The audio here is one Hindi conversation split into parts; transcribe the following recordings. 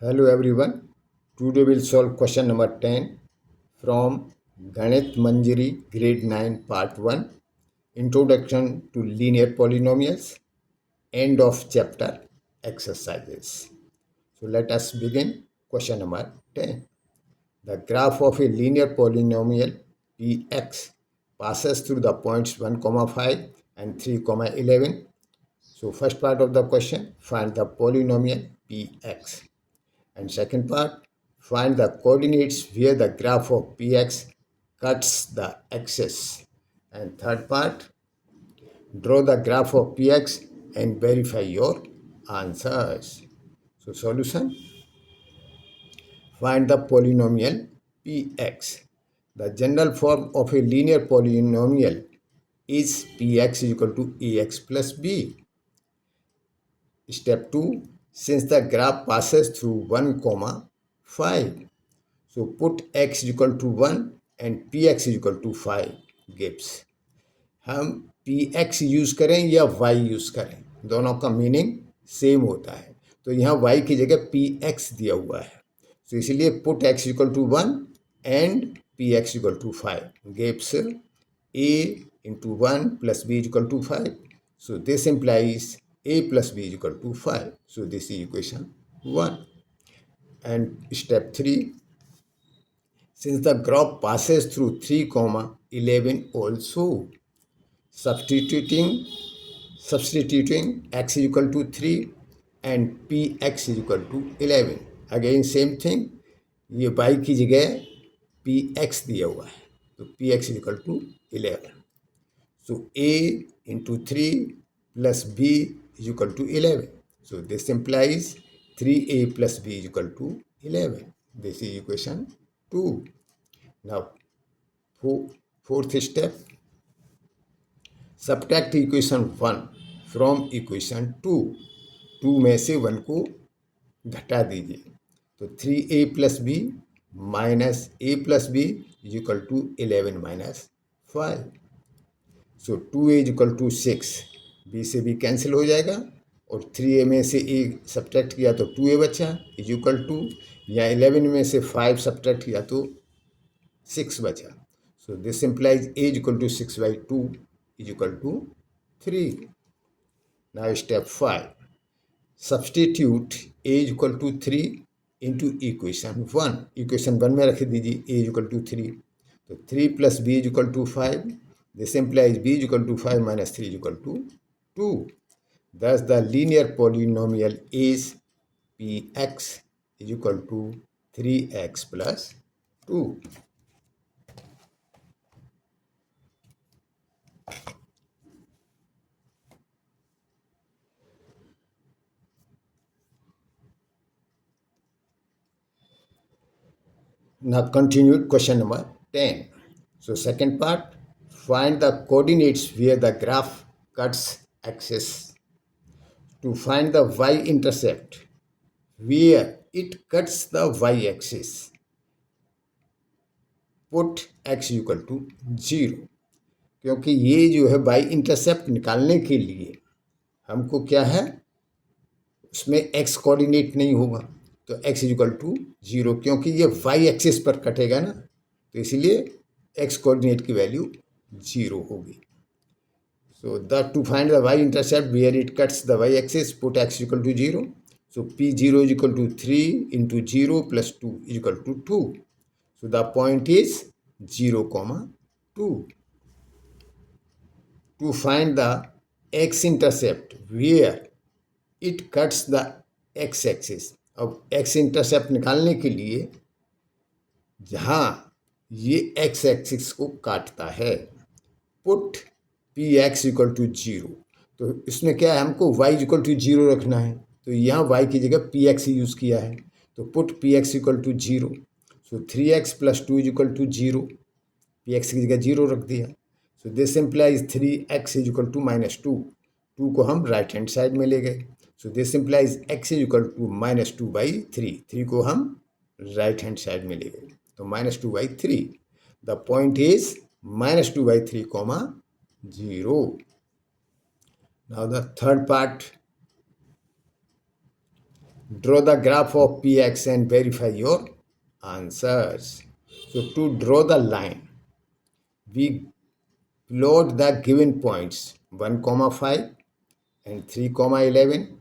Hello everyone. Today we'll solve question number 10 from Ganit Manjari grade 9 part 1 Introduction to Linear Polynomials, end of chapter exercises. So let us begin question number 10. The graph of a linear polynomial Px passes through the points 1, 5 and 3, 11. So first part of the question, find the polynomial Px. And second part, find the coordinates where the graph of Px cuts the axis. And third part, draw the graph of Px and verify your answers. So solution, find the polynomial Px. The general form of a linear polynomial is Px is equal to Ax plus B. Step 2, since the graph passes through 1, 5. So put x is equal to 1 and px is equal to 5 gives. हम px यूज करें या y यूज करें, दोनों का मीनिंग सेम होता है. तो यहाँ y की जगह px दिया हुआ है, तो इसलिए put x equal to 1 and px equal to 5 gives a into 1 plus b is equal to 5. So this implies a plus b is equal to 5. So this is equation 1. And step 3, since the graph passes through 3, 11 also, substituting x is equal to 3 and px is equal to 11. Again same thing, ये y की जगह px दिया हुआ है, तो px is equal to 11. So a into 3 plus b is equal to 11. So this implies 3a plus b is equal to 11. This is equation 2. Now, fourth step, subtract equation 1 from equation 2. 2 में से 1 को घटा दीजिए, तो 3a plus b minus a plus b is equal to 11 minus 5. So 2a is equal to 6. b से b कैंसिल हो जाएगा और 3a में से a सब्ट्रैक्ट किया तो 2a बचा इज इक्वल टू, या 11 में से 5 सब्ट्रैक्ट किया तो 6 बचा. So this implies a is equal to 6 by 2 is equal to 3. Now step 5. Substitute a is equal to 3 into equation 1. Equation 1 में रख दीजिए a is equal to 3. तो 3 plus b is equal to 5. This implies b is equal to 5 minus 3 is equal to 2. Thus the linear polynomial is px is equal to 3x plus 2. Now continued question number 10. So second part, find the coordinates where the graph cuts axis. To find the y-intercept where it cuts the y-axis, put x equal to 0. क्योंकि ये जो है y-intercept निकालने के लिए हमको क्या है, उसमें x कोऑर्डिनेट नहीं होगा, तो x इज इक्वल टू 0, क्योंकि ये y एक्सिस पर कटेगा ना, तो इसलिए x कोऑर्डिनेट की वैल्यू 0 होगी. So to find the y-intercept where it cuts the y-axis, put x equal to 0. So p0 is equal to 3 into 0 plus 2 is equal to 2. So the point is 0, 2. To find the x-intercept where it cuts the x-axis. अब x-intercept निकालने के लिए जहाँ ये x-axis को काटता है, पुट px इक्वल टू 0. तो इसमें क्या है, हमको y इक्वल टू 0 रखना है, तो यहाँ y की जगह px ही यूज़ किया है, तो put px equal to 0. So 3x plus 2 is equal to 0. px की जगह 0 रख दिया. So this implies 3x is equal to minus 2. 2 को हम राइट हैंड साइड में ले गए, so this implies x is equal to minus 2 by 3. 3 को हम राइट हैंड साइड में ले गए, तो minus 2 by 3. The point is minus 2 by 3 0. Now the third part, draw the graph of px and verify your answers. So to draw the line, we plot the given points 1, 5 and 3, 11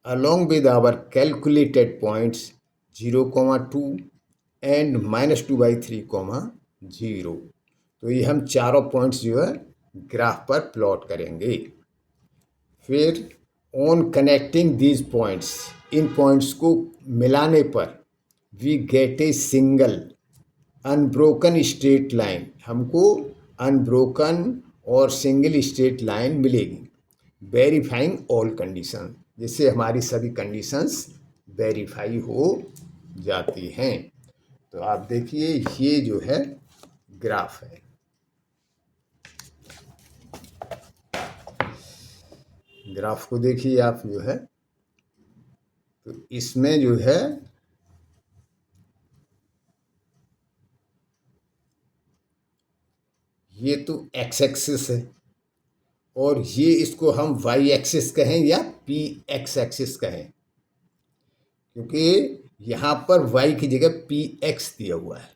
along with our calculated points 0, 2 and -2/3, 0. तो ये हम चारों पॉइंट्स जो है ग्राफ पर प्लॉट करेंगे। फिर ऑन कनेक्टिंग दीज पॉइंट्स, इन पॉइंट्स को मिलाने पर we get a single unbroken straight line, हमको अनब्रोकन और सिंगल स्ट्रेट लाइन मिलेगी वेरीफाइंग ऑल कंडीशन, जिससे हमारी सभी कंडीशंस वेरीफाई हो जाती हैं। तो आप देखिए ये जो है ग्राफ है, ग्राफ को देखिए आप जो है, तो इसमें जो है ये तो एक्स एक्सिस है और ये इसको हम वाई एक्सिस कहें या पी एक्स एक्सिस कहें, क्योंकि यहाँ पर वाई की जगह पी एक्स दिया हुआ है।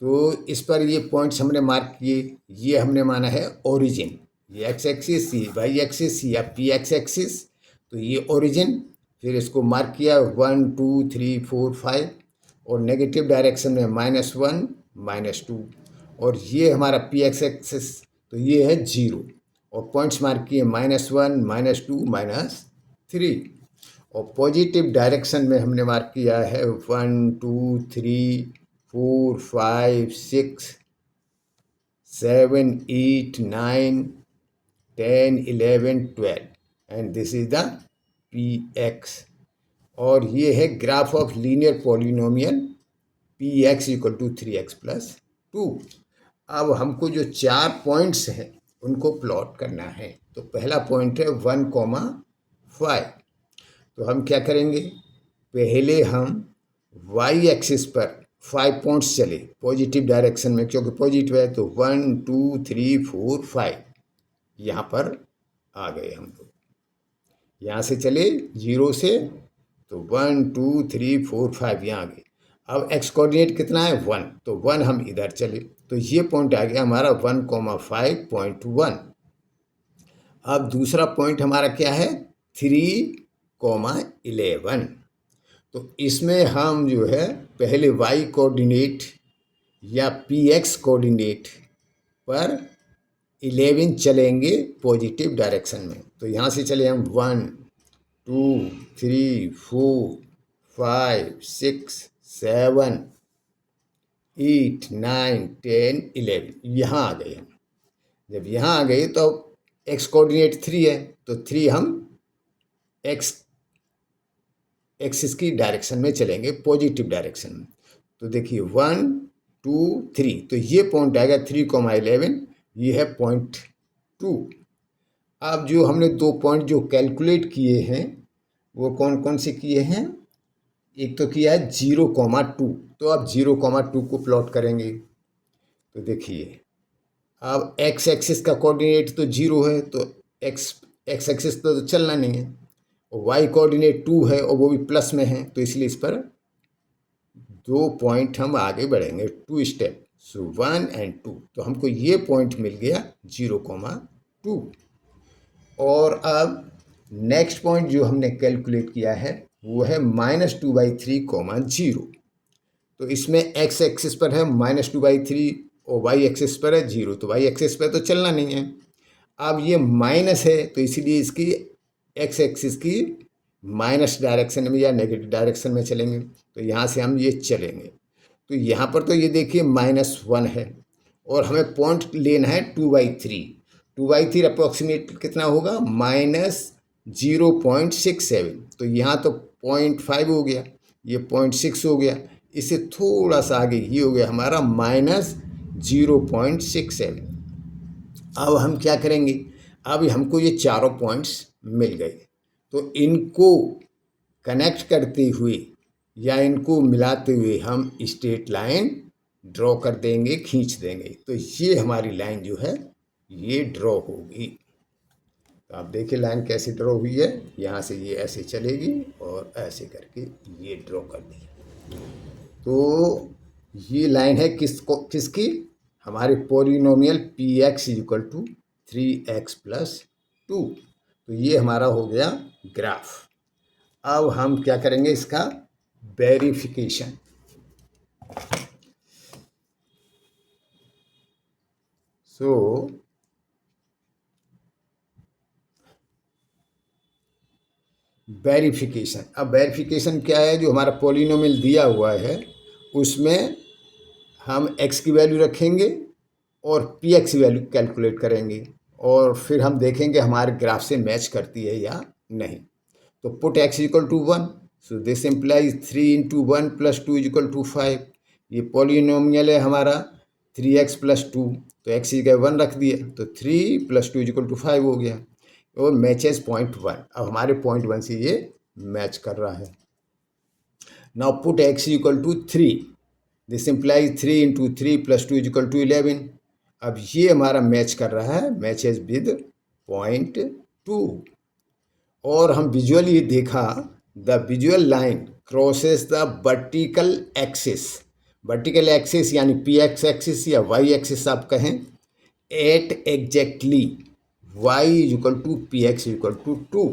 तो इस पर ये पॉइंट्स हमने मार्क किए, ये हमने माना है ओरिजिन, ये एक्स एक्सिस, ये वाई एक्सिस या पी एक्स एक्सिस, तो ये ओरिजिन। फिर इसको मार्क किया 1, 2, 3, 4, 5 और नेगेटिव डायरेक्शन में -1, -2 और ये हमारा पी एक्स एक्सिस, तो ये है 0 और पॉइंट्स मार्क किए -1, -2, -3 और पॉजिटिव डायरेक्शन में हमने मार्क किया है 1, 2, 3, 4, 5, 6, 7, 8, 9, 10, 11, 12 and this is the P X. और ये है graph of linear polynomial P X equal to 3x + 2। अब हमको जो 4 पॉइंट्स हैं उनको प्लॉट करना है। तो पहला पॉइंट है 1, 5। तो हम क्या करेंगे, पहले हम वाई एक्सिस पर 5 पॉइंट्स चले पॉजिटिव डायरेक्शन में, क्योंकि पॉजिटिव है, तो 1, 2, 3, 4, 5 यहाँ पर आ गए हम लोग। यहाँ से चले 0 से, तो 1, 2, 3, 4, 5 यहाँ आ गए। अब एक्स कोऑर्डिनेट कितना है 1, तो 1 हम इधर चले, तो ये पॉइंट आ गया हमारा 1, 5.1। अब दूसरा पॉइंट हमारा क्या है 3, 11। तो इसमें हम जो है पहले वाई कोऑर्डिनेट या पी एक्स कोऑर्डिनेट पर 11 चलेंगे पॉजिटिव डायरेक्शन में। तो यहाँ से चले हम 1, 2, 3, 4, 5, 6, 7, 8, 9, 10, 11 यहाँ आ गए हम। जब यहाँ आ गए तो एक्स कोऑर्डिनेट 3 है, तो 3 हम एक्स एक्सिस की डायरेक्शन में चलेंगे पॉजिटिव डायरेक्शन में। तो देखिए 1, 2, 3, तो ये पॉइंट आएगा 3, 11, ये है पॉइंट 2। अब जो हमने 2 पॉइंट जो कैलकुलेट किए हैं वो कौन कौन से किए हैं, एक तो किया है 0, 2। तो अब 0, 2 को प्लॉट करेंगे। तो देखिए अब एक्स एक्सिस का कोऑर्डिनेट तो 0 है, तो एक्स एक्सिस तो चलना नहीं है, और वाई कोऑर्डिनेट 2 है और वो भी प्लस में है, तो इसलिए इस पर 2 पॉइंट हम आगे बढ़ेंगे 2 स्टेप। सो 1 and 2, तो हमको ये पॉइंट मिल गया 0, 2। और अब नेक्स्ट पॉइंट जो हमने कैलकुलेट किया है वो है -2/3, 0। तो इसमें एक्स एक्सिस पर है -2/3 और वाई एक्सिस पर है 0, तो वाई एक्सिस पर तो चलना नहीं है। अब ये माइनस है, तो इसीलिए इसकी एक्स एक्सिस की माइनस डायरेक्शन में या नेगेटिव डायरेक्शन में चलेंगे। तो यहाँ से हम ये चलेंगे, तो यहाँ पर तो ये देखिए -1 है और हमें पॉइंट लेना है 2/3। 2/3 अप्रोक्सीमेट कितना होगा -0.67। तो यहाँ तो 0.5 हो गया, ये 0.6 हो गया, इससे थोड़ा सा आगे ये हो गया हमारा -0.67। अब हम क्या करेंगे, अब हमको ये चारों पॉइंट्स मिल गए, तो इनको कनेक्ट करते हुए या इनको मिलाते हुए हम स्ट्रेट लाइन ड्रॉ कर देंगे, खींच देंगे। तो ये हमारी लाइन जो है ये ड्रॉ होगी। तो आप देखिए लाइन कैसे ड्रॉ हुई है, यहाँ से ये ऐसे चलेगी और ऐसे करके ये ड्रॉ कर दी। तो ये लाइन है किसकी, हमारे polynomial P X equal to 3x plus 2। तो ये हमारा हो गया ग्राफ। अब हम क्या करेंगे, इसका वेरिफिकेशन। वेरिफिकेशन, अब वेरिफिकेशन क्या है, जो हमारा पॉलिनोमियल दिया हुआ है उसमें हम x की वैल्यू रखेंगे और पी एक्स वैल्यू कैलकुलेट करेंगे और फिर हम देखेंगे हमारे ग्राफ से मैच करती है या नहीं। तो put x equal to 1, so this implies 3 into 1 plus 2 equal to 5। ये पॉलिनोमियल है हमारा 3x प्लस 2, तो x की जगह 1 रख दिए तो 3 प्लस 2 इक्वल टू 5 हो गया और मैचेस 0.1। अब हमारे 0.1 से ये मैच कर रहा है। Now put x equal to 3, this implies 3 into 3 plus 2 equal to 11। अब ये हमारा मैच कर रहा है, मैचेस विद 0.2। और हम विजुअली देखा, the visual line crosses the vertical axis, vertical axis यानी पी एक्स एक्सिस या वाई एक्सिस आप कहें, at exactly Y equal to P X equal to 2।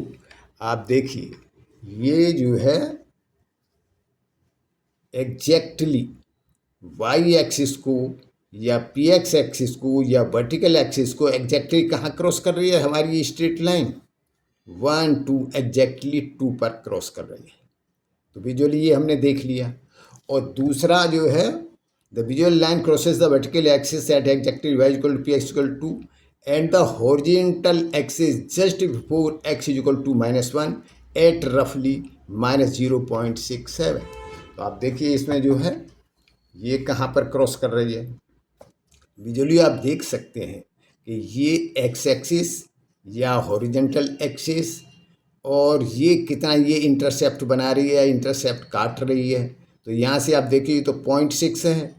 आप देखिए ये जो है एग्जैक्टली वाई एक्सिस को या पी एक्स एक्सिस को या वर्टिकल एक्सिस को एग्जैक्टली कहाँ क्रॉस कर रही है, हमारी स्ट्रेट लाइन 1 2 एग्जैक्टली 2 पर क्रॉस कर रही है। तो विजुअली ये हमने देख लिया। और दूसरा जो है, the visual line crosses the vertical axis at exactly Y equal to P X equal to and the horizontal axis just before X equal to -1 at रफली -0.67। तो आप देखिए इसमें जो है ये कहाँ पर क्रॉस कर रही है। विजुअली आप देख सकते हैं कि ये एक्स एक्सिस या हॉरिजेंटल एक्सिस और ये कितना ये इंटरसेप्ट बना रही है, इंटरसेप्ट काट रही है। तो यहाँ से आप देखिए तो 0.6 है,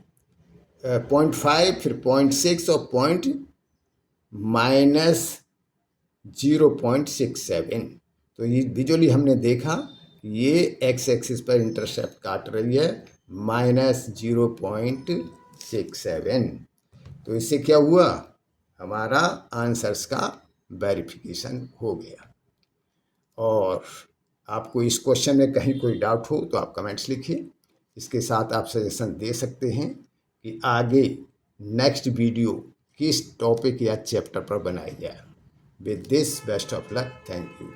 0.5 फिर 0.6 और -0.67। तो ये विजुअली हमने देखा ये एक्स एक्सिस पर इंटरसेप्ट काट रही है -0.67। तो इससे क्या हुआ, हमारा आंसर्स का वेरिफिकेशन हो गया। और आपको इस क्वेश्चन में कहीं कोई डाउट हो तो आप कमेंट्स लिखिए। इसके साथ आप सजेशन दे सकते हैं कि आगे नेक्स्ट वीडियो किस टॉपिक या चैप्टर पर बनाई जाए। With this best of luck, thank you.